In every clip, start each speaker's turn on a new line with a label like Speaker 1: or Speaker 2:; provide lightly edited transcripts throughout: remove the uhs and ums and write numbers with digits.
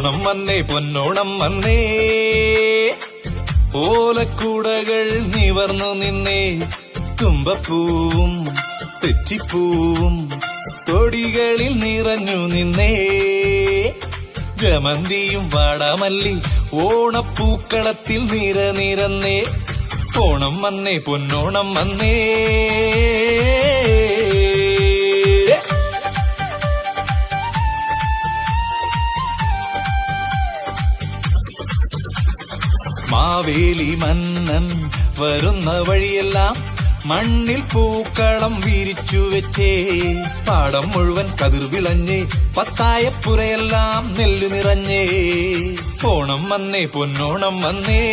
Speaker 1: ഓണം വന്നേ പൊന്നോണം വന്നേ, ഓലക്കൂടകൾ നിവർന്നു നിന്നേ, തുമ്പപ്പൂവും തെച്ചിപ്പൂവും തൊടികളിൽ നിറഞ്ഞു നിന്നേ, ജമന്തിയും വാടാമല്ലി ഓണപ്പൂക്കളത്തിൽ നിരന്നേ, ഓണം വന്നേ പൊന്നോണം വന്നേ. മാവേലി മന്നൻ വരുന്ന വഴിയെല്ലാം മണ്ണിൽ പൂക്കളം വിരിച്ചു വെച്ചേ, പാടം മുഴുവൻ കതിർ വിളഞ്ഞേ, പത്തായപ്പുരയെല്ലാം നെല്ലു നിറഞ്ഞേ, ഓണം വന്നേ പൊന്നോണം വന്നേ.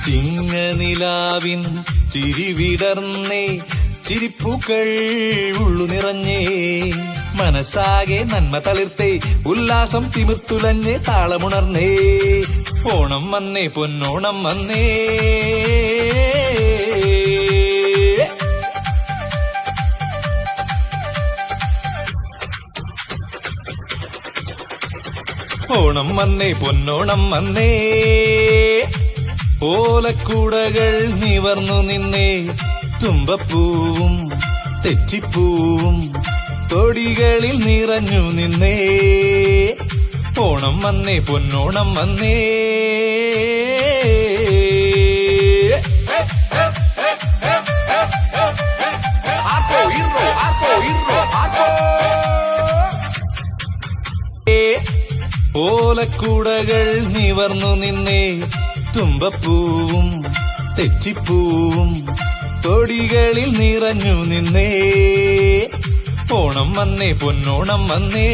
Speaker 1: ചിങ്ങനിലാവിൻ ചിരിവിടർന്നേ, ചിരിപ്പൂക്കൾ ഉള്ളു നിറഞ്ഞേ, മനസ്സാകെ നന്മ തളിർത്തേ, ഉല്ലാസം തിമിർത്തുലഞ്ഞേ, താളമുണർന്നേ, ഓണം വന്നേ പൊന്നോണം വന്നേ. ഓണം വന്നേ പൊന്നോണം വന്നേ, ഓലക്കൂടകൾ നിവർന്നു നിന്നേ, തുമ്പപ്പൂവും തെച്ചിപ്പൂവും തൊടികളിൽ നിറഞ്ഞു നിന്നേ, ഓണം വന്നേ പൊന്നോണം വന്നേ. ഓലക്കൂടകൾ നിവർന്നു നിന്നേ, തുമ്പപ്പൂവും തെച്ചിപ്പൂവും തൊടികളിൽ നിറഞ്ഞു നിന്നേ, ഓണം വന്നേ പൊന്നോണം വന്നേ.